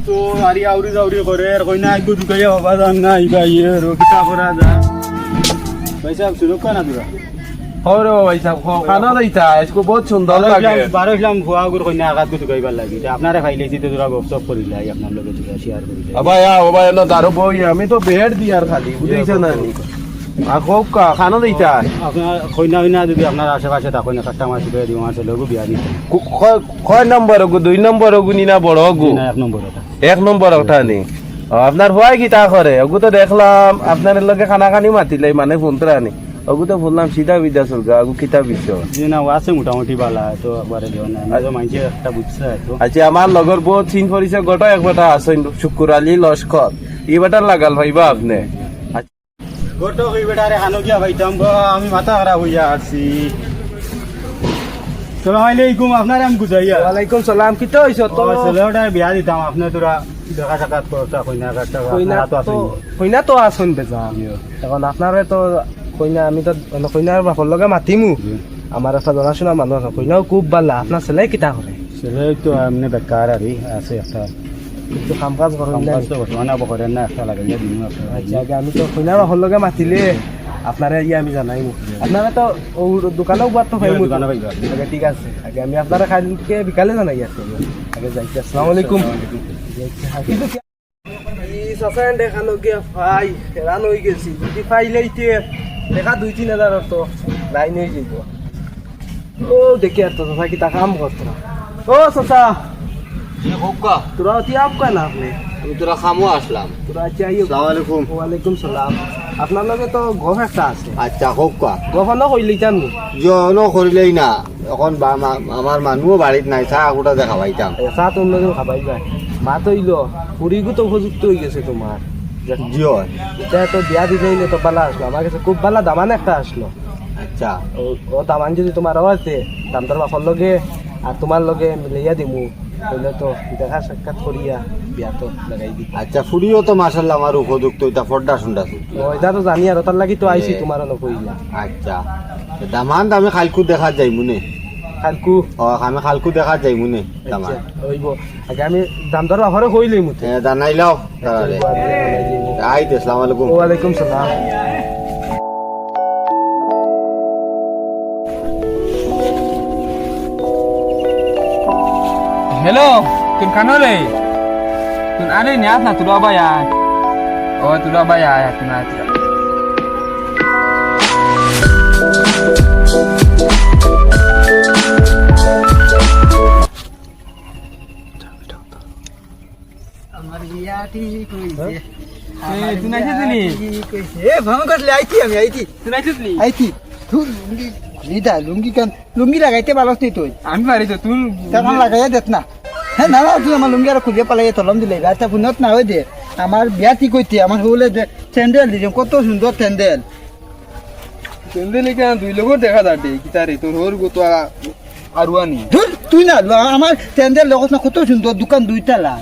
তো আরি আউরি জাউরি করে আর কইনা আইগো দুকাইয়া হবা জান না ইবা ইয়ে রকিতা করা যা ভাই সাহেব শুরু করা দিবা और भाई साहब खाना देता है इसको बहुत सुंदर लगे 12 ইসলাম ভুয়া গুর কইনা আগাত গো দুকাইবার লাগি আপনারে ফাইলেছি তো তোরা গপসপ করিলাই আপনার লগে দুকা শেয়ার করিলাই अब आया वो भाई ना दारू बोई हमें तो बेड दिया खाली बुझाइছ না आखो का खाना देता है আপনার কইনা হইনা যদি আপনার আশেপাশে থাকেন কাস্টমার শিখে দিব আমার ছেলেকে বিয়া দিতে কয় নম্বর গো 2 নম্বর গো নিনা বড় গো না এক নম্বর এটা 1 নম্বর ওঠা নেই আপনার হয় কি তা করে ওগু তো দেখলাম আপনার লগে খানা খানি মাতিলে মানে ফোন তো আনি ওগু তো বললাম সিধা বিদ্যা চলগা ওগু কিতাব বিশ্ব জি না আছে মোটামুটি বালা তো একবারে দিও না আজ মাইছে একটা বুঝছে তো আচ্ছা আমার লগর বহুত চিন পরিছে গোটা এক বেটা আছে শুক্র আলী লস্কর এই বেটার লাগাল ভাইবা আপনি গোটো কই বেটারে হানো গিয়া ভাইতাম গো আমি মাথা খারাপ হইয়া আছি সালাম আলাইকুম আপনার আমি গুজাইয়া ওয়ালাইকুম সালাম কি তো হইছ তো ছেলেটা বিয়া দিতাম আপনি তোরা দেখা সাক্ষাৎ করতা কইনা কাটটা কইনা তো আসুন বেজা এখন আপনারে তো কইনা আমি তো কইনার বাপর লগে মাতিমু আমার একটা জানাশোনা মানুষ আছে কইনাও খুব ভালো আপনার ছেলে কিতা করে ছেলে তো এমনি বেকার আরই আছে একটা একটু কাম কাজ করেন না তো বর্তমানে করেন না একটা লাগে দিন আচ্ছা আগে আমি তো কইনার বাপর লগে মাতিলে আপনারে ইয়ে আমি জানাই আপনারা তো ও দোকানেও বাদ তো ভাই দোকানে পাইবা আগে ঠিক আছে আগে আমি আপনারা কালকে বিকালে জানাই আছে আগে যাইতে আসসালামু আলাইকুম সফান দেখানো গিয়া ভাই হেরান হয়ে গেছি যদি পাইলেইতে দেখা 2-3 হাজার তো লাইন হয়ে যাইব ও দেখি আর তো সফা কি তা কাম করতো ও সফা হোকা তোরা অতি আপকা না আপনি আমি তোরা খামো আসলাম তোরা চাইও আসসালামু আলাইকুম ওয়ালাইকুম সালাম আপনার লগে তো গফ একটা আছে আচ্ছা হোকা গফানো কইলি জানো জন করিলেই না এখন আমার মানুহও বাড়িত নাই চা গোটা দেখা পাইতাম চা তোর লগে খাবাই যায় মা তো ইলো পুরীগু তো উপযুক্ত হয়ে গেছে তোমার জিও এটা তো বিয়া দিলে তো বালা আসলো আমার কাছে খুব বালা দামান একটা আসলো আচ্ছা ও দামান যদি তোমার আছে দামদার বাপর লগে আর তোমার লগে মিলাইয়া দিমু তাহলে তো দেখা সাক্ষাৎ করিয়া বিয়া তো লাগাই দি আচ্ছা ফুরিও তো মাশাআল্লাহ আমার উপযুক্ত এটা ফড্ডা শুনতাছি ওইটা তো জানি আর তার লাগি তো আইছি তোমার নকইলা আচ্ছা দামান আমি খালকু দেখা যাই মুনে কালকু ও আমি খালকু দেখা যাই মুনে দামান হইব আগে আমি দামদার বাপরে কইলেই মুতে জানাইলাও তাহলে আইতে আসসালামু আলাইকুম ওয়ালাইকুম সালাম Hello, kin kanole. Kin ada ni asna tu dua bayar. Oh, tu dua bayar ya kin ada. আমার বিয়া ঠিক হইছে Eh, tu nak cerita ni? এ ভাঙ করলে আইতি আমি আইতি Tu nak cerita ni? আইতি তুই লুঙ্গি লিদা লুঙ্গি কান লুঙ্গি লাগাইতে ভালো নি তুই Ami mari tu tu. তখন লাগাইয়া দেখ না হ্যাঁ না না তুই আমার লুঙ্গি আর খুঁজে পালাই তলম দিলে রাতে পুনত না হই দে আমার বিয়া ঠিক হইতে আমার হলে স্যান্ডেল দিছে কত সুন্দর sandal Sendiri ni kan 2 logo দেখা যাবে কি তারে তোর হোর গো তো আরওয়ানি ধুর তুই না আমার স্যান্ডেল লগত না কত সুন্দর দোকান দুইতলা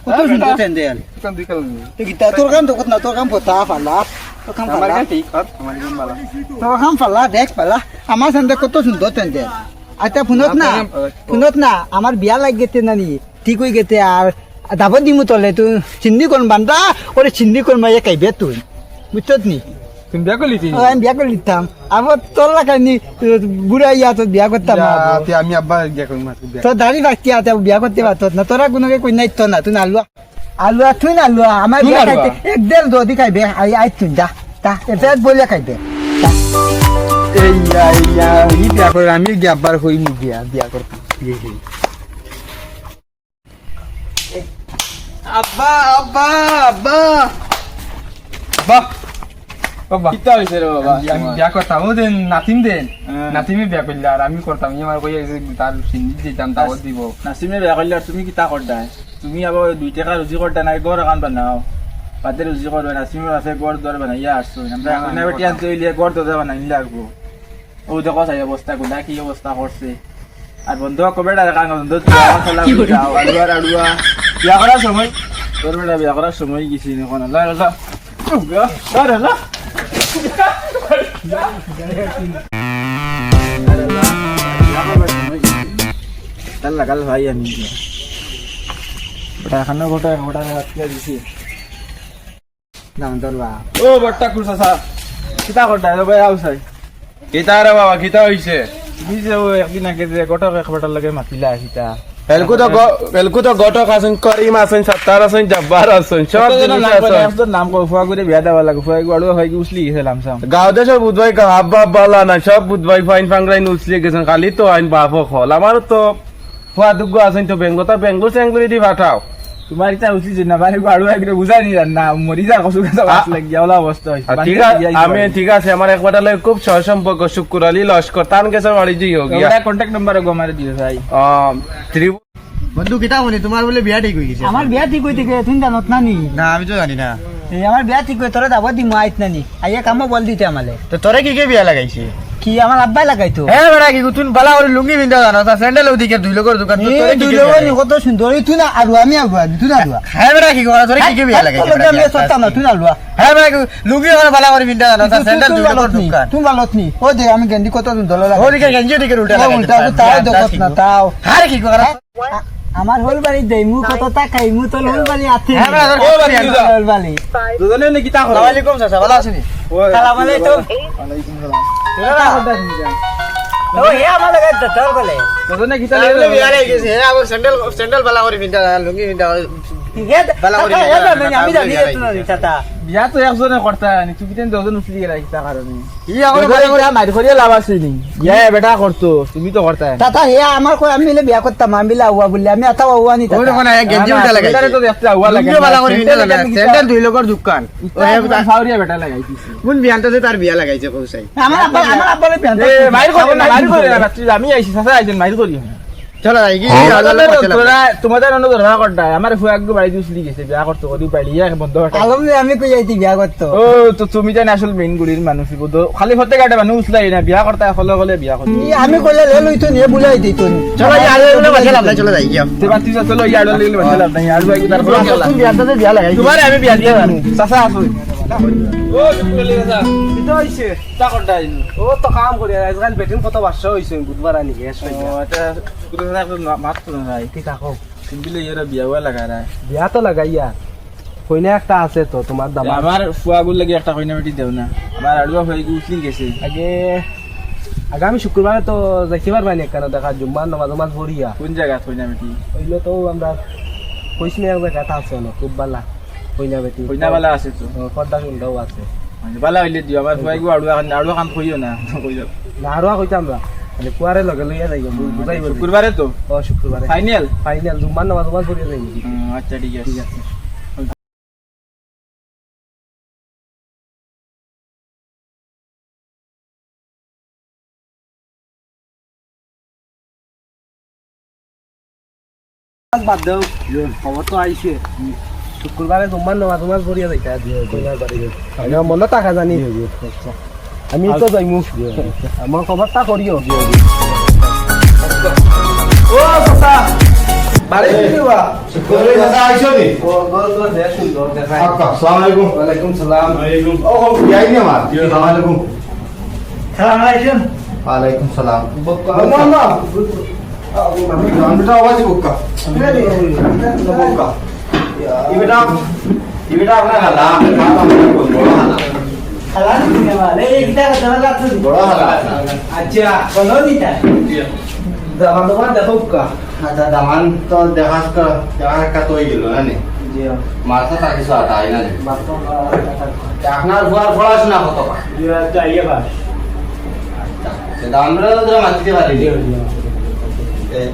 কত সুন্দর স্যান্ডেল kan 2 kali ni. তুই গিতা তোর কাম তো কত না তোর কাম পতা ফালা তোর কাম Amar ফালা kan tik hat, amar kan bala. তোর কাম ফালা দেখ ফালা আমার স্যান্ডেল কত সুন্দর স্যান্ডেল আচ্ছা শুনত না আমার বিয়া লাগ গেতে নানি ঠিক হয়ে গেতে আর দাবত দিমু তলে তুই চিন্দি কোন বান্দা ওরে চিন্দি কোন মাইয়া কাইবে তুই বুঝছত নি Tu biar kali ni. আমি বিয়া করে দিতাম আবার তোর লাগানি বুড়া ইয়া তো বিয়া করতাম না Ti ami abba dia kan mas biar. তোর দাড়ি বাকি আছে বিয়া করতে পারত না তোরা কোনো কই নাই তো না তুই আলু আলু তুই না আলু আমার বিয়া খাইতে এক দেড় দদি খাইবে আই তুই যা তা এফেট বলে খাইবে এই ই বিয়া করে আমি গিয়া আবার হই নি বিয়া করতে আব্বা আব্বা আব্বা বাহ বাবা কিতা হইছে রে বাবা আমি বিয়া করতাম ও দেন নাতিমে বিয়া করলে আর আমি করতাম আমার কই তার সিন্ধি দিতাম দাওয়াত দিব নাসিমে বিয়া করলে তুমি কিতা করতা তুমি আবার 2 টাকা রুজি করতা নাই গড় কান বানাও পাতে রুজি করবে নাসিমের আছে গড় দর বানাইয়া আসছো আমরা এখন বেটি আনতে হইলে গড় দর বানাইলে লাগবো ও দেখো সাই অবস্থা গুলা কি অবস্থা করছে আর বন্ধু কবে ডাকা কান বন্ধু যাও আড়ুয়া বিয়া করার সময় তোর বেটা বিয়া করার সময় গেছি এখন আল্লাহ আল্লাহ আল্লাহ কাল ভাই আমি ওটা এখানে গোটা রাখিয়া দিছি দাম দরবা ও বট্টা কুরসা সা কিতা করতা ভাই আউসাই কিতা রে বাবা কিতা হইছে দিছে ও একদিন আগে যে গোটা একবারটার লাগে মাতিলা কিতা এলকু তো গটক আছেন করিম আছেন সত্তার আছেন জব্বার আছেন সব জিনিস আছে নাম কো ফুয়া করে বিয়া দেওয়া লাগে ফুয়া গড়ো হয় কি উছলি গেছে লামসাম গাঁও দেশের বুধবাই আব্বা বালা না সব বুধবাই ফাইন ফাংরাইন উছলে গেছেন খালি তো আইন বাপ হল আমার তো ফুয়া দুগ্গ আছেন তো বেঙ্গল চেঙ্গুলি দি পাঠাও তোমার ইতা উচিত না বাড়ি গড়ো একরে বুঝাই নি না মরি যা কসু কথা বাস লাগিয়া ওলা অবস্থা হইছে ঠিক আছে আমি ঠিক আছে আমার একবার খুব সহ সম্পর্ক শুক্র আলী লস্কর তান গেছে বাড়ি জি হোক ওটা কন্টাক্ট নাম্বার গো মারে দিও ভাই বন্ধু কিতা বলি তোমার বলে বিয়া ঠিক হয়ে গেছে আমার বিয়া ঠিক হইতে গে তুমি জানত না নি না আমি তো জানি না এই আমার বিয়া ঠিক হই তোরা দাবা দি মাইত না নি আইয়া কামো বল দিতে আমালে তো তোরে কি কে বিয়া লাগাইছে কি আমার আব্বাই লাগাইতো হ্যাঁ বেটা কি তুই বালা করে লুঙ্গি বিন্দা জানো তা স্যান্ডেল ওদিকে দুই লোকের দোকান তো তোরে কি দুই লোক কত সুন্দর তুই না আর আমি আগুয়া তুই না আগুয়া হ্যাঁ বেটা কি করে তোরে কি কে বিয়া লাগাইছে আমি সত্তা না তুই না আলুয়া হ্যাঁ বেটা লুঙ্গি করে বালা করে বিন্দা জানো তা স্যান্ডেল দুই লোকের দোকান তুমি ভালো নি ও দে আমি গেন্দি কত সুন্দর লাগে ওদিকে গঞ্জি ওদিকে উল্টা উল্টা তাও দেখত না তাও হ্যাঁ কি করে আমার হল বাড়ি দেই মু কত টাকাই মু তো হল বাড়ি আতে হ্যাঁ বেটা ও বাড়ি হল বাড়ি দুজনে নে কিতা করো আসসালামু আলাইকুম চাচা ভালো আছেন সালাম আলাইকুম ওয়ালাইকুম সালাম তোরা করতা শুনি ও হে আমার লাগে তোর বলে দুজনে কিতা তাহলে লাগে বিয়া লাগাইছে হ্যাঁ আবার স্যান্ডেল বালা করে বিন্দা লুঙ্গি বিন্দা আমি জানি না চাচা বিয়া তো একজনে করতা নি তুই কিতেন দুজন উছলি গেলা কিতা কারণে ই এখন মারি করিয়া লাভ আছে নি বিয়া বেটা করতো তুমি তো করতা চাচা হে আমার কই আমি মিলে বিয়া করতাম আমি মিলে আউয়া বললে আমি আতা আউয়া নি ওই দেখো না গঞ্জি উল্টা লাগাইছে তো দেখতে আউয়া লাগে লুঙ্গি বালা করে বিন্দা জানা স্যান্ডেল দুই লোকের দোকান সাউরিয়া বেটা লাগাইতিছি কোন বিয়ানটাতে তার বিয়া লাগাইছে কৌসাই আমার আব্বা প্যান্ট এ মাইর করে না মাইর করে না বাচ্চা আমি আইছি সাসা আইছেন মাইর করি চলো যাই কি তোমাদের অন্য ধরা করতা আমার ফুয়াক বাড়ি উছলি গেছে বিয়া করতে কদি পাইলিয়া বন্ধ আলম আমি কই যাইতি বিয়া করতো ও তো তুমি জানি আসল মেইন গুড়ির মানুষ বুঝো খালি ফতে কাটে মানুষ উছলাই না বিয়া করতে হলে হলে বিয়া করতে আমি কইলে লে লইতো নিয়ে বুলাই দিত চলো যাই আরে বাসা লাভ চলো যাই কি তে বাতি চলো ইয়ার লাগলে বাসা লাভ নাই আর ভাই তারপর তুমি বিয়ানটাতে বিয়া লাগাইছে তোমারে আমি বিয়া দিয়া জানো চাচা আসো ও চুকলে চাচা কিতা হইছে তা করতা আইন ও তো কাম করে আজকাল বেটিন কত বর্ষ হইছে বুধবার আনি গ্যাস ও এটা চুকলে চাচা মাছ তো নাই কি থাকো সিম্পলি ইয়ার বিয়া হওয়া লাগা না বিয়া তো লাগাইয়া কইনা একটা আছে তো তোমার দামা আমার ফুয়াগুল লাগি একটা কইনা বেটি দেও না আমার আড়ুয়া হয়ে উছলি গেছে আগে আগামী শুক্রবারে তো যাইতে পারবানি কেন দেখা জুম্মার নামাজ পড়িয়া কোন জায়গা কইনা বেটি হইলে তো আমরা কইসনি এক জায়গাটা আছে না খুব বালা কইনা বেটি কইনা বালা আছে তো পর্দা শুনটাও আছে মানে বালা হইলে দিও আমার ফুয়াগু আড়ুয়া কাম কইও না কইও না আরো কইতাম না মানে কুয়ারে লগে লইয়া যাই বুঝাই বলবি শুক্রবারে তো ও শুক্রবারে ফাইনাল ফাইনাল জুম্মার নামাজ পড়িয়া যাই আচ্ছা ঠিক আছে বাদ দেও খবর তো আইছে শুক্রবারে জুম্মার নামাজ পড়িয়া যাইতা কইনার বাড়ি আমি মনে টাকা জানি আমি তো যাইমু আমার খবরটা করিও ও চাচা বাড়ি দিবা শুক্রবারে দাদা আইছো নি ও গো দে সুন্দর দেখাই আসসালামু আলাইকুম ওয়ালাইকুম সালাম ও বিয়াই নি আমার আসসালামু আলাইকুম সালাম আলাইকুম ওয়ালাইকুম সালাম মামা আমি গানটা আওয়াজ বুক্কা বুক্কা ইবেটা আপনার হালা বড় হালা খালা নিয়ে वाले কিটা কথা লাগতো বড় হালা আচ্ছা বলো দিতা দামান দোকান দেখো কা আচ্ছা দামান তো দেখা তো হয়ে গেল না জি মাথা তা কিছু আটাই না বাতো আপনার বুয়ার পড়াশোনা কত পা জি চাইয়ে বাস আচ্ছা দামরা তো মাতিতে পারি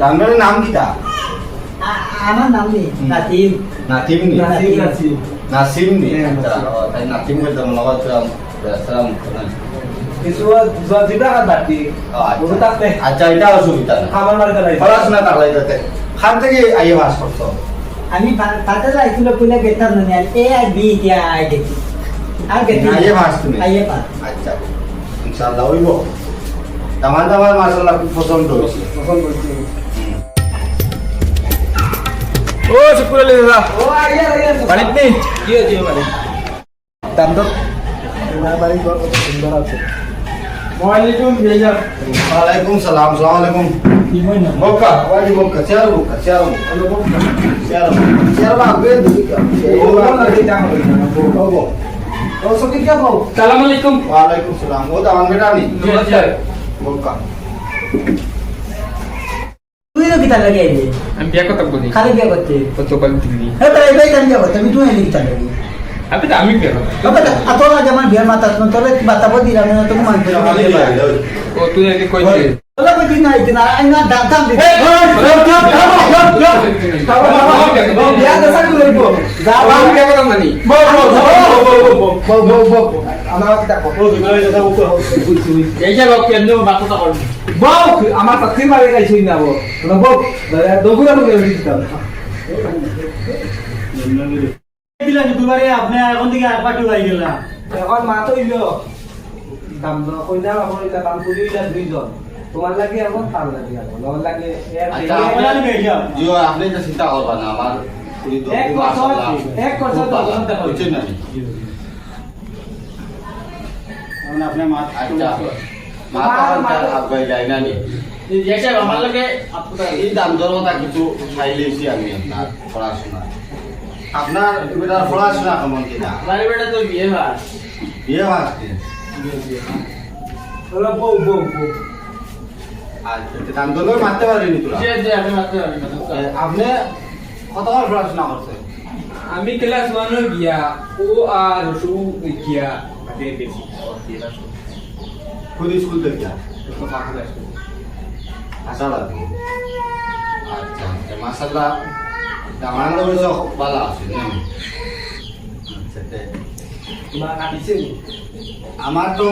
দামরার নাম কিটা আমার নাম নেই নাতিম নাতিম নি নাসি নাসিম নি আচ্ছা তাই নাতিম কে তো লগত সালাম কিছু জিবা বাতি বহুত আছে আচ্ছা এটা অসুবিধা না আমার মার গলাই পড়াশোনা থাকলাই যাতে খান থেকে আইয়ে বাস করতো আমি পাতা যাইছিল কইলা গেতাম না এ আর বি দিয়া আই গেছি আর গেছি আইয়ে বাস তুমি আইয়ে পা আচ্ছা ইনশাআল্লাহ হইব দামান মাশাআল্লাহ খুব পছন্দ হইছে তখন বলছি ও শুক্রলে চাচা ও আইয়া আইয়া বাড়িত নেই কি হইছে মানে দাম তো না বাড়ি ঘর কত সুন্দর আছে ওয়ালাইকুম ভাইয়া ওয়ালাইকুম সালাম আসসালামু আলাইকুম কি হয় না বক্কা ওয়ালি Bokka chair Bokka chair chair লাগবে ও সকি কে বল সালাম আলাইকুম ওয়ালাইকুম সালাম ও দামান বেটা নি বক্কা তুই না কিতা লাগে আইলি আমি বিয়া কথা বলি খালি বিয়া করতে কত বল দিবি হ্যাঁ তাই ভাই কাম বিয়া করতে তুই এলি কিতা লাগে আমি তো আমি বিয়া কথা বাবা আতলা যেমন বিয়ার মাথা তোলে বাতাবো দিলাম না তুমি মানতে না ও তুই আগে কইছিস তোলা কই দিন আইতে না আই না দাম দে বিয়া দশা লইবো যা আমি বিয়া কথা মানি আমার দেখো এই যে লোক কেন বাতটা করবে বউ আমার চাকরি মারে গাইছই না বউ বউ দগুরা বলে দিতাম দিলা দুবারে আপনি এখন থেকে আর পাটি হয়ে গেলা এখন মা তো ইলো দাম কইনা এখন এটা দাম করি এটা দুইজন তোমার লাগে এখন তার লাগে এখন আমার লাগে আচ্ছা জিও আপনি যে চিন্তা করবা না আমার পুরি তো এক কথা তো বুঝছেন না আপনি মা আচ্ছা মা তো আগাই যায় না নি যেটা আমার লাগে এই দাম দরটা কিছু চাইলেছি আমি আপনার পড়াশোনা আপনার বেটার পড়াশোনা কেমন কিনা আমার বেটা তো বিয়ে হয় বিয়ে আসছে বলো বউ বউ বউ আচ্ছা দাম দর মারতে পারেনি তোরা যে আপনি মাত্র আপনি কতবার পড়াশোনা করছেন আমি ক্লাস 1 গিয়া ও আর সু গিয়া আগে বেশি কোন স্কুল থেকে আশা লাগবে আচ্ছা মাসাল্লাহ আমার লোক ভালো আছে মা কাটিছে আমার তো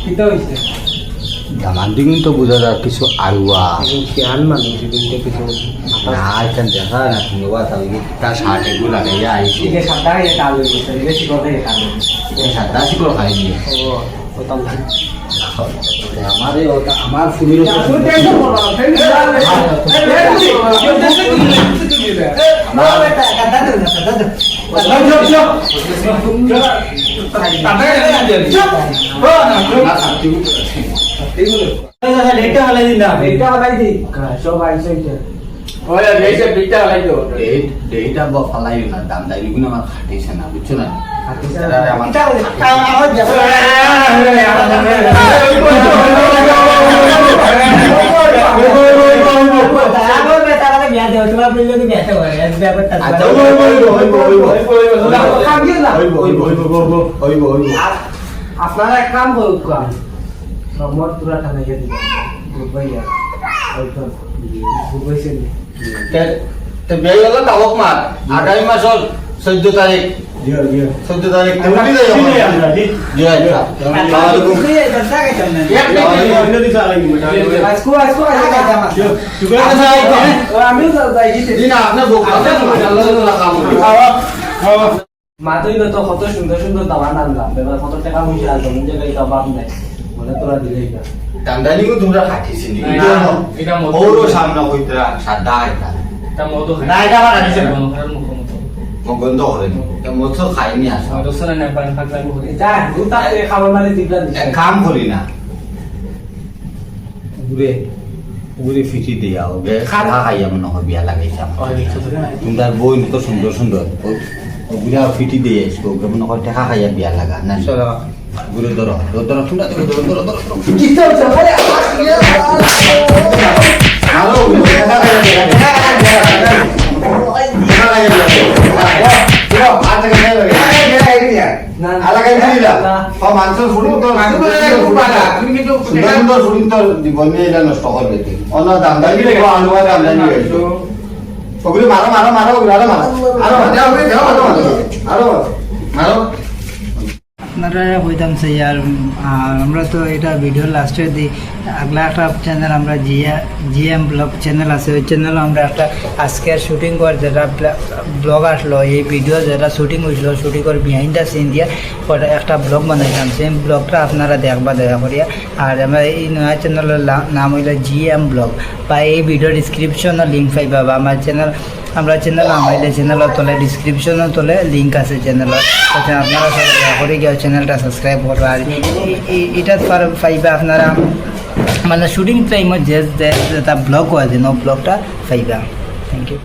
কিতা হইছে দামান দিগুন তো বোঝা যায় কিছু আরুয়া শিয়ান মানুষ দিতে কিছু না এখান দেখা না তুমি কথা তার শার্ট এগুলো লাগাইয়া আইছি ঠিক আছে সাদা এটা আলু দিছে বেশি কথা এটা আলু সাদা শিকড় খাইনি ও ওটাও আমারে ওটা আমার ফুলের তুই টেনশন করবা না আমার বেটা দাদা দাদা এটা হলাই দিলাম এটা হলাই দি সব আইছে এটা ওই যে বিটা লাগাইতো ডেটা ফালাই না দাম দাই গুলো আমার খাটিছে না বুঝছো না আমার কিতা আমার যাব আমার বেটা লাগে বিয়া দেও তোমার বললে তো বিয়া দেও এর ব্যাপারটা আচ্ছা ওই আপনারা এক কাম করুন কাম নম্বর পুরা টানে গিয়ে দিবেন ভাইয়া ওইটা বুঝাইছেন তো বেই হলো তাবক মার আগামী মাসের 14 তারিখ 14 তারিখ উঠি যাই জি আচ্ছা আসসালামু আলাইকুম আজকো আজকো আমিও যাই দিতে দিন আপনার বউ মাশাআল্লাহ কাম মাতই তো কত সুন্দর সুন্দর দাবা আনলাম এবার কত টাকা হইছে আর তুমি জায়গায় দাবা নাই মনে তোরা দিলেই না দান্দানি কো তোমরা খাটিছি নি এটা মত ওরো সামনে হইতরা সাদা এটা এটা মত না এটা আমার আছে মুখ গন্ধ করে তো মতো খাইনি আসা দোসরা না পান ফাকলা করে যা দুটা খাবার মানে দিবলা এক কাম করি না ঘুরে ঘুরে ফিটি দিয়া হবে খাওয়া খাইয়া মনে হয় বিয়া লাগাইছে তোমরা বই তো সুন্দর সুন্দর ওগুলা ফিটি দিয়ে এসো ওকে মনে হয় টাকা খাইয়া বিয়া লাগা না ঘুরে ধরো তোমরা ধরো কি তো চলে হ্যালো নষ্ট করবে অন্য দাম দাম আলুয়া দাম দাম ওগুলো মারো মারো মারো আরো মারো আরো মারো আপনারা কইতাম সেই আর আমরা তো এটা ভিডিও লাস্টে দিই আগলা একটা চ্যানেল আমরা জিএম ব্লগ চ্যানেল আছে ওই চ্যানেলে আমরা একটা আজকে শুটিং কর যেটা ব্লগ আসলো এই ভিডিও যেটা শুটিং হয়েছিল শুটিং করে বিহাইন্ড দ্য সিন দিয়ে ওটা একটা ব্লগ বানাইলাম সেই ব্লগটা আপনারা দেখবা দয়া করিয়া আর আমরা এই নয়া চ্যানেলের নাম হইল জিএম ব্লগ বা এই ভিডিও ডিসক্রিপশনে লিঙ্ক পাইবা বা আমার চ্যানেল আমরা চ্যানেল আমাইলে চ্যানেলের তলে ডিসক্রিপশনের তলে লিঙ্ক আছে চ্যানেলের আপনারা করে গিয়ে চ্যানেলটা সাবস্ক্রাইব করবা আর এটা পাইবা আপনারা মানে শুটিং টাইমত যে ব্লগ হয় যে ব্লগটা পাইবা। Thank you.